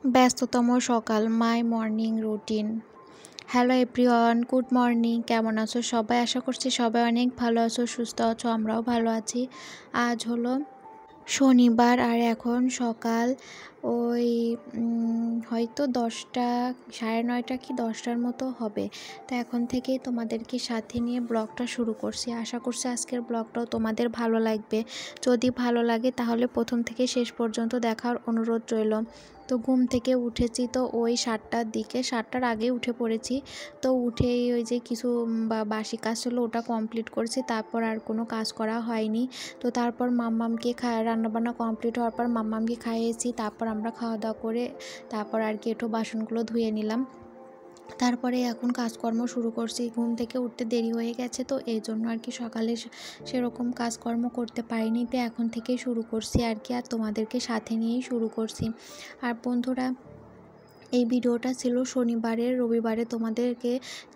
ব্যস্ততম সকাল মাই morning routine. Hello everyone, good morning. কেমন আছো সবাই? আশা করছি সবাই অনেক ভালো আছো, সুস্থ আছো। আমরাও ভালো আছি। আজ হলো শনিবার আর এখন সকাল ওই হয়তো 10টা, 9:30 কি 10টার মতো হবে। তো এখন থেকেই তোমাদেরকে সাথে নিয়ে ব্লগটা শুরু করছি। আশা করছি আজকের ব্লগটাও তোমাদের ভালো লাগবে। যদি ভালো লাগে তাহলে প্রথম থেকে শেষ পর্যন্ত দেখার অনুরোধ রইল। তো ঘুম থেকে উঠেছি তো ওই 7টার দিকে, 7টার আগে উঠে পড়েছি। তো উঠেই ওই যে কিছু বাসি কাজ ছিল ওটা কমপ্লিট করেছি, তারপর আর কোনো কাজ করা হয়নি। তো তারপর মাম্মামকে রান্নাবান্না কমপ্লিট হওয়ার পর মাম্মামকে খাইয়েছি। তারপর আমরা খাওয়া দাওয়া করে তারপর আর কি একটু বাসনগুলো ধুয়ে নিলাম। তারপরে এখন কাজকর্ম শুরু করছি। ঘুম থেকে উঠতে দেরি হয়ে গেছে, তো এই জন্য আর কি সকালে সেরকম কাজকর্ম করতে পারিনি। তো এখন থেকেই শুরু করছি আর কি, আর তোমাদেরকে সাথে নিয়েই শুরু করছি। আর বন্ধুরা, এই ভিডিওটা ছিল শনিবারের। রবিবারে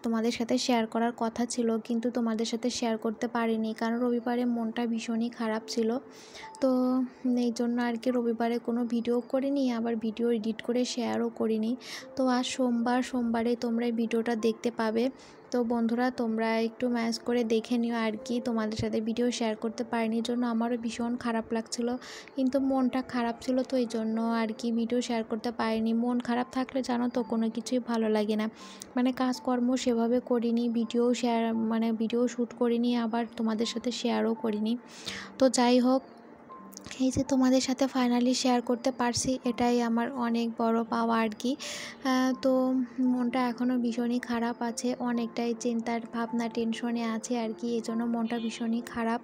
তোমাদের সাথে শেয়ার করার কথা ছিল, কিন্তু তোমাদের সাথে শেয়ার করতে পারিনি, কারণ রবিবারে মনটা ভীষণই খারাপ ছিল। তো এই জন্য আর কি রবিবারে কোনো ভিডিও করিনি, আবার ভিডিও এডিট করে শেয়ারও করিনি। তো আজ সোমবারে তোমরা এই ভিডিওটা দেখতে পাবে। তো বন্ধুরা, তোমরা একটু ম্যানেজ করে দেখে নিও আর কি। তোমাদের সাথে ভিডিও শেয়ার করতে পারিনি জন্য আমারও ভীষণ খারাপ লাগছিল, কিন্তু মনটা খারাপ ছিল, তো এই জন্য আর কি ভিডিও শেয়ার করতে পারিনি। মন খারাপ থাকলে জানো তো কোনো কিছুই ভালো লাগে না। মানে কাজকর্ম সেভাবে করিনি, ভিডিও শ্যুট করিনি, আবার তোমাদের সাথে শেয়ারও করিনি। তো যাই হোক, এই যে তোমাদের সাথে ফাইনালি শেয়ার করতে পারছি, এটাই আমার অনেক বড় পাওয়া আর কি। তো মনটা এখনও ভীষণই খারাপ আছে, অনেকটাই চিন্তার ভাবনা টেনশনে আছে আর কি, এই জন্য মনটা ভীষণই খারাপ।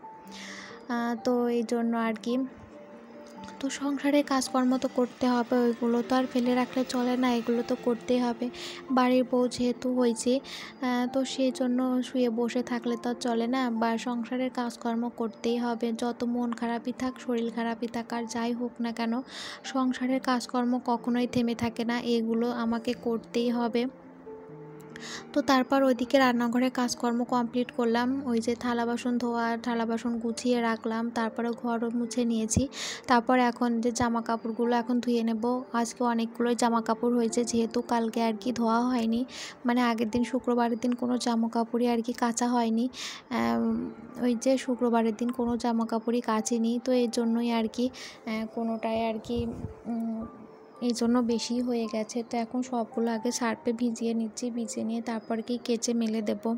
তো এই জন্য আর কি, তো সংসারের কাজকর্ম তো করতে হবে, ওইগুলো তো আর ফেলে রাখলে চলে না, এগুলো তো করতেই হবে। বাড়ির বউ যেহেতু হয়েছে, তো সেই জন্য শুয়ে বসে থাকলে তো আর চলে না, বা সংসারের কাজকর্ম করতেই হবে। যত মন খারাপই থাক, শরীর খারাপই থাক, আর যাই হোক না কেন, সংসারের কাজকর্ম কখনোই থেমে থাকে না, এগুলো আমাকে করতেই হবে। তো তারপর ওইদিকে রান্নাঘরে কাজকর্ম কমপ্লিট করলাম। ওই যে থালা বাসন গুছিয়ে রাখলাম, তারপরে ঘরও মুছে নিয়েছি। তারপর এখন যে জামা কাপড়গুলো এখন ধুয়ে নেব। আজকে অনেকগুলোই জামা কাপড় হয়েছে, যেহেতু কালকে আর কি ধোয়া হয়নি, মানে আগের দিন শুক্রবারের দিন কোনো জামা কাপড়ই আর কি কাচা হয়নি। ওই যে শুক্রবারের দিন কোনো জামা কাপড়ই কাচিনি, তো এই জন্যই আর কি কোনোটাই আর কি এই জন্য বেশি হয়ে গেছে। তো এখন সবগুলো আগে সার্ফে ভিজিয়ে নিচ্ছি, ভিজিয়ে নিয়ে তারপর কি কেচে মেলে দেবো।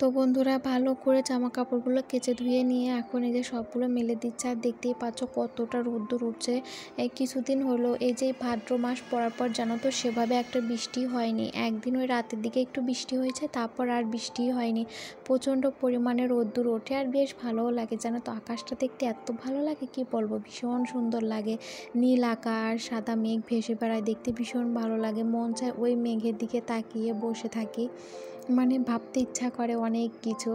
তো বন্ধুরা, ভালো করে জামা কাপড়গুলো কেচে ধুয়ে নিয়ে এখন এই যে সবগুলো মেলে দিচ্ছে। আর দেখতেই পাচ্ছ কতটা রোদ্দুর উঠছে। এই কিছুদিন হলো এই যে ভাদ্র মাস পড়ার পর জানো তো সেভাবে একটা বৃষ্টি হয়নি। একদিন ওই রাতের দিকে একটু বৃষ্টি হয়েছে, তারপর আর বৃষ্টি হয়নি। প্রচণ্ড পরিমাণে রোদ্দুর ওঠে, আর বেশ ভালোও লাগে জানো তো। আকাশটা দেখতে এত ভালো লাগে, কি বলবো, ভীষণ সুন্দর লাগে। নীল আকাশ, সাদা মেঘ ভেসে বেড়ায়, দেখতে ভীষণ ভালো লাগে। মন চায় ওই মেঘের দিকে তাকিয়ে বসে থাকি, মানে ভাবতে ইচ্ছা করে অনেক কিছু,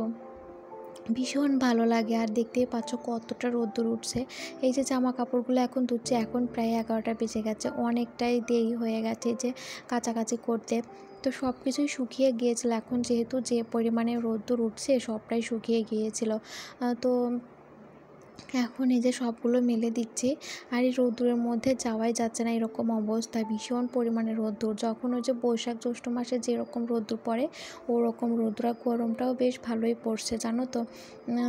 ভীষণ ভালো লাগে। আর দেখতেই পাচ্ছ কতটা রোদ্দুর উঠছে। এই যে জামা কাপড়গুলো এখন ধুচ্ছে, এখন প্রায় 11টা বেজে গেছে, অনেকটাই দেরি হয়ে গেছে যে কাচাকাচি করতে। তো সব কিছুই শুকিয়ে গিয়েছিল, এখন যেহেতু যে পরিমাণে রোদ্দুর উঠছে সবটাই শুকিয়ে গিয়েছিল। তো এখন এই যে সবগুলো মেলে দিচ্ছি। আর এই রোদ্দুরের মধ্যে যাওয়াই যাচ্ছে না, এরকম অবস্থা, ভীষণ পরিমাণে রোদ্দুর। যখন ওই যে বৈশাখ জ্যৈষ্ঠ মাসে যেরকম রোদ্দুর পড়ে ওরকম রোদ্দুর, আর গরমটাও বেশ ভালোই পড়ছে জানো তো।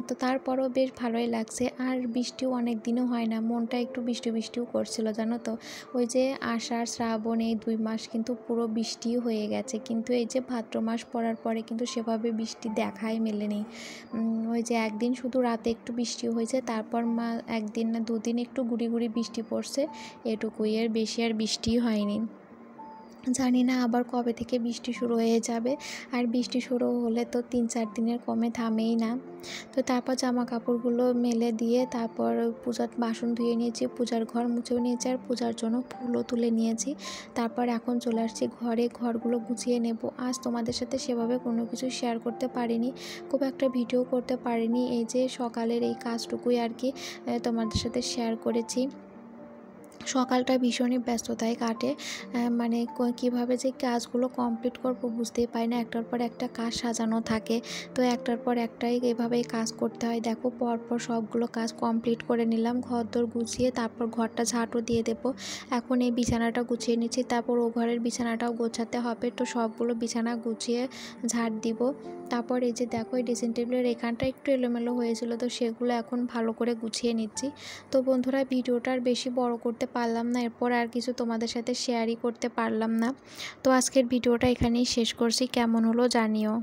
তো তারপরও বেশ ভালোই লাগছে। আর বৃষ্টিও অনেক দিনও হয় না, মনটা একটু বৃষ্টিও করছিল জানো তো। ওই যে আষাঢ় শ্রাবণ এই 2 মাস কিন্তু পুরো বৃষ্টি হয়ে গেছে, কিন্তু এই যে ভাদ্র মাস পড়ার পরে কিন্তু সেভাবে বৃষ্টি দেখাই মেলেনি। ওই যে একদিন শুধু রাতে একটু বৃষ্টি হয়েছে, তারপর একদিন না 2 দিন একটু গুড়ি বৃষ্টি পড়ছে, এটুকুই, এর বেশি আর বৃষ্টি হয়নি। জানি না আবার কবে থেকে বৃষ্টি শুরু হয়ে যাবে, আর বৃষ্টি শুরু হলে তো 3-4 দিনের কমে থামেই না। তো তারপর জামা কাপড়গুলো মেলে দিয়ে তারপর পূজার বাসন ধুয়ে নিয়েছি, পূজার ঘর মুছেও নিয়েছি, আর পূজার জন্য ফুলও তুলে নিয়েছি। তারপর এখন চলে আসছি ঘরগুলো গুছিয়ে নেব। আজ তোমাদের সাথে সেভাবে কোনো কিছু শেয়ার করতে পারিনি, খুব একটা ভিডিও করতে পারিনি। এই যে সকালের এই কাজটুকুই আর কি তোমাদের সাথে শেয়ার করেছি। সকালটা ভীষণই ব্যস্ততায় কাটে। মানে কীভাবে যে কাজগুলো কমপ্লিট করব বুঝতেই পারি না। একটার পর একটা কাজ সাজানো থাকে, তো একটার পর একটাই এভাবেই কাজ করতে হয়। দেখো পরপর সবগুলো কাজ কমপ্লিট করে নিলাম, ঘরদোর গুছিয়ে তারপর ঘরটা ঝাঁটও দিয়ে দেব। এখন এই বিছানাটা গুছিয়ে নিচ্ছি, তারপর ও ঘরের বিছানাটাও গোছাতে হবে, তো সবগুলো বিছানা গুছিয়ে ঝাঁট দিব। তারপর এই যে দেখো এই ড্রেসিং টেবিলের এখানটা একটু এলোমেলো হয়েছিল, তো সেগুলো এখন ভালো করে গুছিয়ে নিচ্ছি। তো বন্ধুরা, ভিডিওটা আর বেশি বড় করতে পারলাম না, এরপর আর কিছু তোমাদের সাথে শেয়ারই করতে পারলাম না। তো আজকের ভিডিওটা এখানেই শেষ করছি, কেমন হলো জানিও।